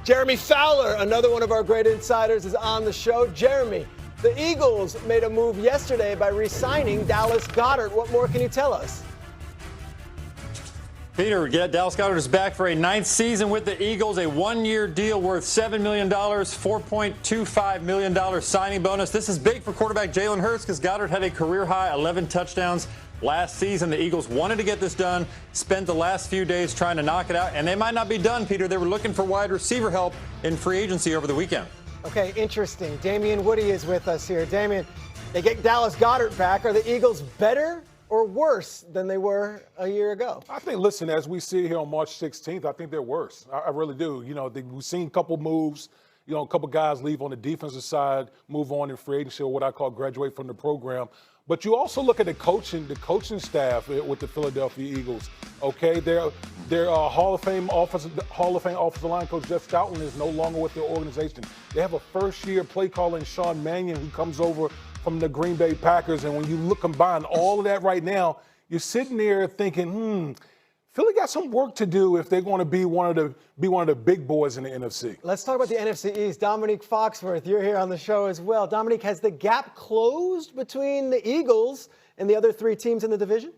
Jeremy Fowler, another one of our great insiders, is on the show. Jeremy, the Eagles made a move yesterday by re-signing Dallas Goedert. What more can you tell us? Peter, Dallas Goedert is back for a 9th season with the Eagles, a one-year deal worth $7 million, $4.25 million signing bonus. This is big for quarterback Jalen Hurts because Goedert had a career-high 11 touchdowns last season. The Eagles wanted to get this done, spent the last few days trying to knock it out, and they might not be done, Peter. They were looking for wide receiver help in free agency over the weekend. Okay, interesting. Damian Woody is with us here. Damian, they get Dallas Goedert back. Are the Eagles better or worse than they were a year ago? I think, listen, as we see here on March 16th, I think they're worse. I really do. You know, we've seen a couple moves, you know, a couple guys leave on the defensive side, move on in free agency, or what I call graduate from the program. But you also look at the coaching staff with the Philadelphia Eagles. Okay, their Hall of Fame offensive line coach Jeff Stoutland is no longer with the organization. They have a first-year play caller in Sean Mannion who comes over from the Green Bay Packers. And when you combine all of that right now, you're sitting there thinking, Philly got some work to do if they're going to be one of the big boys in the NFC. Let's talk about the NFC East. Dominique Foxworth, you're here on the show as well. Dominique, has the gap closed between the Eagles and the other three teams in the division?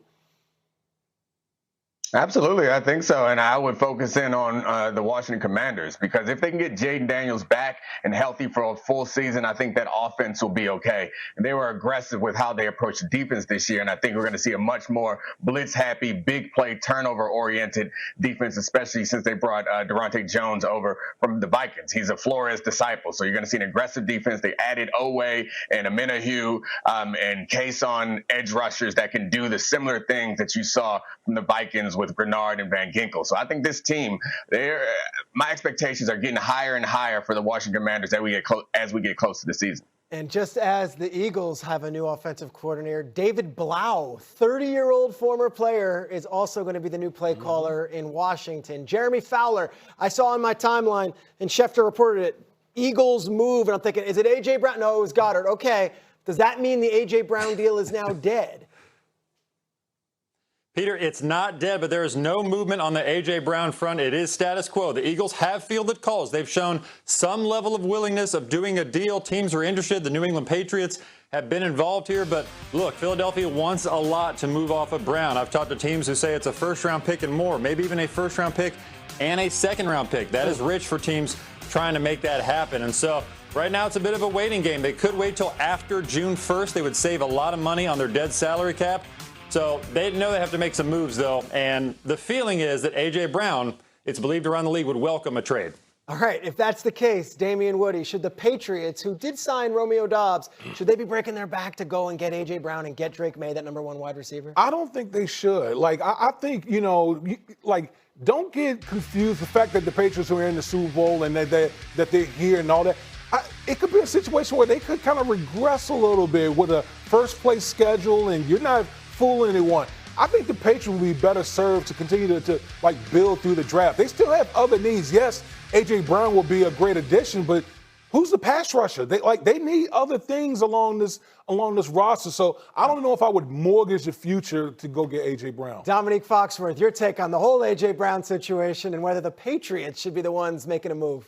Absolutely, I think so. And I would focus in on the Washington Commanders, because if they can get Jaden Daniels back and healthy for a full season, I think that offense will be okay. And they were aggressive with how they approached the defense this year, and I think we're going to see a much more blitz-happy, big play, turnover-oriented defense, especially since they brought Durante Jones over from the Vikings. He's a Flores disciple, so you're going to see an aggressive defense. They added Owe and Amenahue and Case on edge rushers that can do the similar things that you saw from the Vikings with Grenard and Van Ginkel. So I think this team, my expectations are getting higher and higher for the Washington Commanders as we get close to the season. And just as the Eagles have a new offensive coordinator, David Blau, 30-year-old former player, is also going to be the new play caller in Washington. Jeremy Fowler, I saw on my timeline, and Schefter reported it, Eagles move, and I'm thinking, is it A.J. Brown? No, it was Goddard. Okay, does that mean the A.J. Brown deal is now dead? Peter, it's not dead, but there is no movement on the A.J. Brown front. It is status quo. The Eagles have fielded calls. They've shown some level of willingness of doing a deal. Teams are interested. The New England Patriots have been involved here. But look, Philadelphia wants a lot to move off of Brown. I've talked to teams who say it's a first-round pick and more, maybe even a first-round pick and a second-round pick. That is rich for teams trying to make that happen. And so right now it's a bit of a waiting game. They could wait till after June 1st. They would save a lot of money on their dead salary cap. So they know they have to make some moves, though, and the feeling is that A.J. Brown, it's believed around the league, would welcome a trade. All right, if that's the case, Damian Woody, should the Patriots, who did sign Romeo Doubs, should they be breaking their back to go and get A.J. Brown and get Drake May, that number one wide receiver? I don't think they should. I think, don't get confused the fact that the Patriots are in the Super Bowl and that they're here and all that. It could be a situation where they could kind of regress a little bit with a first-place schedule, and you're not fooling anyone. I think the Patriots will be better served to continue to build through the draft. They still have other needs. Yes, A.J. Brown will be a great addition, but who's the pass rusher? They need other things along this roster. So I don't know if I would mortgage the future to go get A.J. Brown. Dominique Foxworth, your take on the whole A.J. Brown situation and whether the Patriots should be the ones making a move.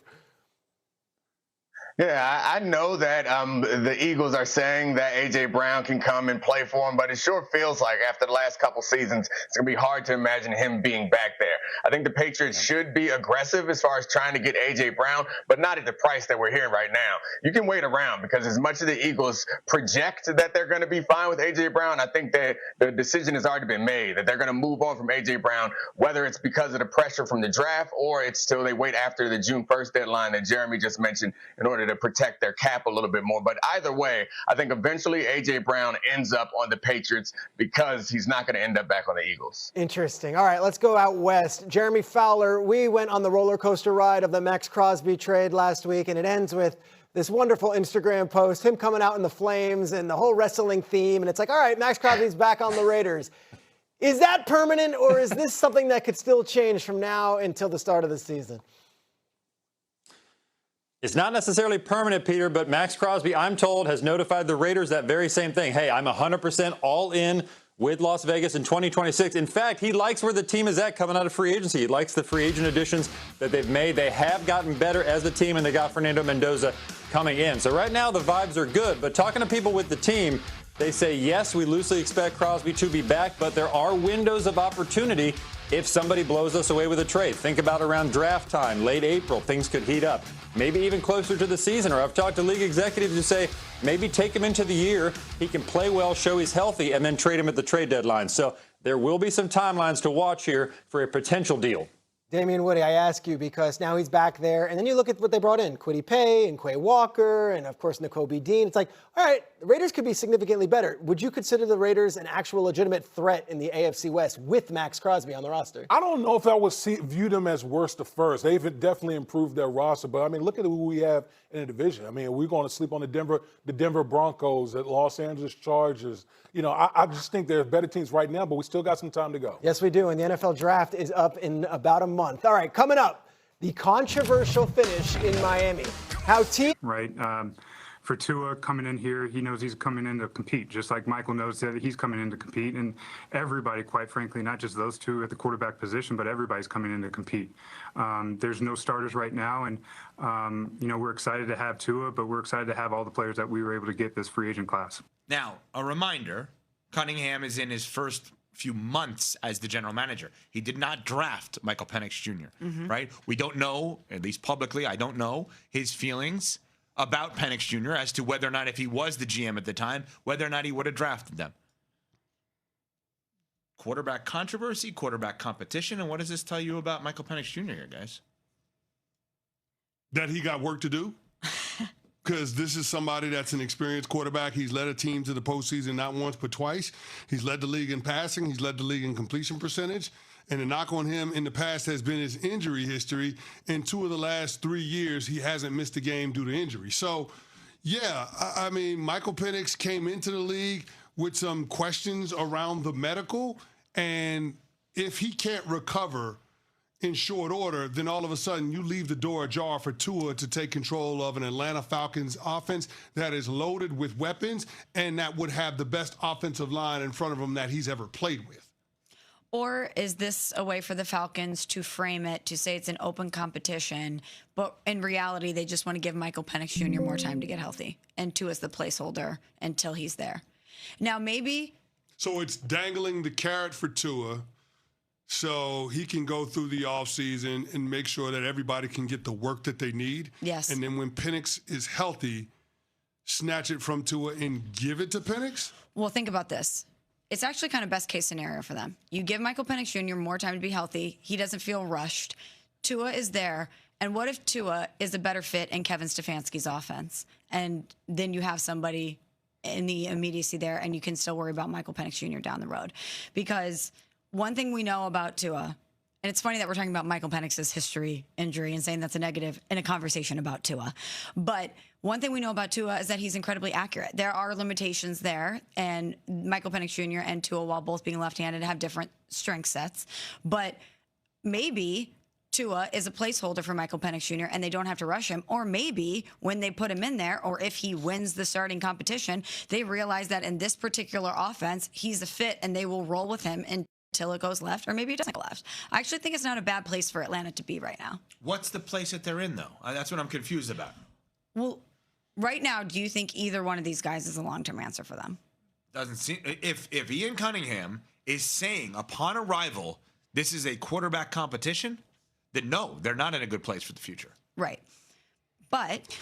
Yeah, I know that the Eagles are saying that A.J. Brown can come and play for him, but it sure feels like after the last couple seasons, it's going to be hard to imagine him being back there. I think the Patriots should be aggressive as far as trying to get A.J. Brown, but not at the price that we're hearing right now. You can wait around, because as much as the Eagles project that they're going to be fine with A.J. Brown, I think that the decision has already been made, that they're going to move on from A.J. Brown, whether it's because of the pressure from the draft or it's till they wait after the June 1st deadline that Jeremy just mentioned in order to protect their cap a little bit more. But either way, I think eventually A.J. Brown ends up on the Patriots because he's not going to end up back on the Eagles. Interesting. All right, let's go out west. Jeremy Fowler, we went on the roller coaster ride of the Max Crosby trade last week, and it ends with this wonderful Instagram post, him coming out in the flames and the whole wrestling theme. And it's like, all right, Max Crosby's back on the Raiders. Is that permanent, or is this something that could still change from now until the start of the season? It's not necessarily permanent, Peter, but Max Crosby, I'm told, has notified the Raiders that very same thing. Hey, I'm 100% all in with Las Vegas in 2026. In fact, he likes where the team is at coming out of free agency. He likes the free agent additions that they've made. They have gotten better as a team, and they got Fernando Mendoza coming in. So right now the vibes are good, but talking to people with the team, they say, yes, we loosely expect Crosby to be back, but there are windows of opportunity if somebody blows us away with a trade. Think about around draft time, late April, things could heat up. Maybe even closer to the season, or I've talked to league executives who say maybe take him into the year, he can play well, show he's healthy, and then trade him at the trade deadline. So there will be some timelines to watch here for a potential deal. Damian Woody, I ask you because now he's back there, and then you look at what they brought in, Kwity Paye and Quay Walker, and of course Nakobe Dean. It's like, all right, the Raiders could be significantly better. Would you consider the Raiders an actual legitimate threat in the AFC West with Max Crosby on the roster? I don't know if I would view them as worst to first. They've definitely improved their roster, but I mean, look at who we have in the division. I mean, we're going to sleep on the Denver Broncos, the Los Angeles Chargers. You know, I just think there's better teams right now, but we still got some time to go. Yes, we do, and the NFL draft is up in about a month. All right, coming up, the controversial finish in Miami. How team... Right. For Tua coming in here, he knows he's coming in to compete, just like Michael knows that he's coming in to compete. And everybody, quite frankly, not just those two at the quarterback position, but everybody's coming in to compete. There's no starters right now. And, you know, we're excited to have Tua, but we're excited to have all the players that we were able to get this free agent class. Now, a reminder, Cunningham is in his first few months as the general manager. He did not draft Michael Penix Jr., right? We don't know, at least publicly, I don't know his feelings about Penix Jr. as to whether or not, if he was the GM at the time, whether or not he would have drafted them. Quarterback controversy, quarterback competition, and what does this tell you about Michael Penix Jr. here, guys? That he got work to do? Because this is somebody that's an experienced quarterback. He's led a team to the postseason not once but twice. He's led the league in passing. He's led the league in completion percentage. And the knock on him in the past has been his injury history. In 2 of the last 3 years, he hasn't missed a game due to injury. So, yeah, I mean, Michael Penix came into the league with some questions around the medical. And if he can't recover in short order, then all of a sudden you leave the door ajar for Tua to take control of an Atlanta Falcons offense that is loaded with weapons and that would have the best offensive line in front of him that he's ever played with. Or is this a way for the Falcons to frame it, to say it's an open competition, but in reality, they just want to give Michael Penix Jr. more time to get healthy, and Tua's the placeholder until he's there? Now, maybe... So it's dangling the carrot for Tua so he can go through the offseason and make sure that everybody can get the work that they need. Yes. And then when Penix is healthy, snatch it from Tua and give it to Penix? Well, think about this. It's actually kind of best case scenario for them. You give Michael Penix Jr. more time to be healthy. He doesn't feel rushed. Tua is there. And what if Tua is a better fit in Kevin Stefanski's offense? And then you have somebody in the immediacy there, and you can still worry about Michael Penix Jr. down the road. Because one thing we know about Tua, and it's funny that we're talking about Michael Penix's history injury and saying that's a negative in a conversation about Tua. But one thing we know about Tua is that he's incredibly accurate. There are limitations there, and Michael Penix Jr. and Tua, while both being left-handed, have different strength sets. But maybe Tua is a placeholder for Michael Penix Jr. and they don't have to rush him. Or maybe when they put him in there, or if he wins the starting competition, they realize that in this particular offense, he's a fit and they will roll with him until it goes left, or maybe it doesn't go left. I actually think it's not a bad place for Atlanta to be right now. What's the place that they're in, though? That's what I'm confused about. Well, right now, do you think either one of these guys is a long-term answer for them? Doesn't seem. If Ian Cunningham is saying upon arrival, this is a quarterback competition, then no, they're not in a good place for the future. Right. But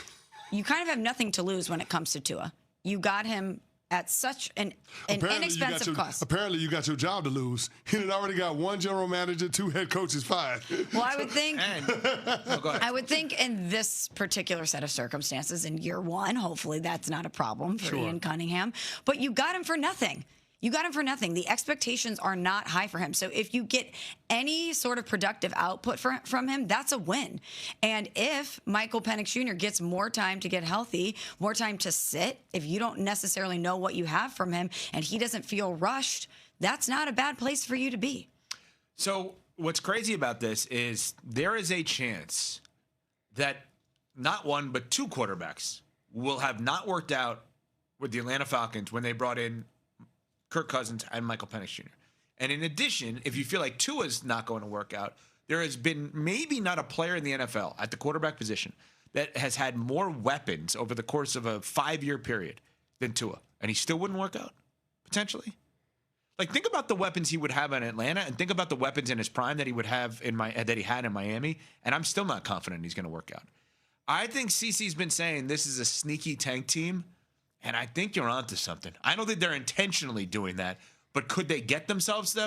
you kind of have nothing to lose when it comes to Tua. You got him at such an inexpensive cost. Apparently, you got your job to lose. He had already got one general manager, 2 head coaches fired. Well, I would think. Go ahead. I would think in this particular set of circumstances, in year one, hopefully that's not a problem for Ian Cunningham. But you got him for nothing. You got him for nothing. The expectations are not high for him. So if you get any sort of productive output from him, that's a win. And if Michael Penix Jr. gets more time to get healthy, more time to sit, if you don't necessarily know what you have from him and he doesn't feel rushed, that's not a bad place for you to be. So what's crazy about this is there is a chance that not one but 2 quarterbacks will have not worked out with the Atlanta Falcons when they brought in Kirk Cousins, and Michael Penix Jr. And in addition, if you feel like Tua's not going to work out, there has been maybe not a player in the NFL at the quarterback position that has had more weapons over the course of a 5-year period than Tua. And he still wouldn't work out, potentially. Like, think about the weapons he would have in Atlanta, and think about the weapons in his prime that he would have that he had in Miami, and I'm still not confident he's going to work out. I think CeCe's been saying this is a sneaky tank team, and I think you're onto something. I don't think they're intentionally doing that, but could they get themselves there?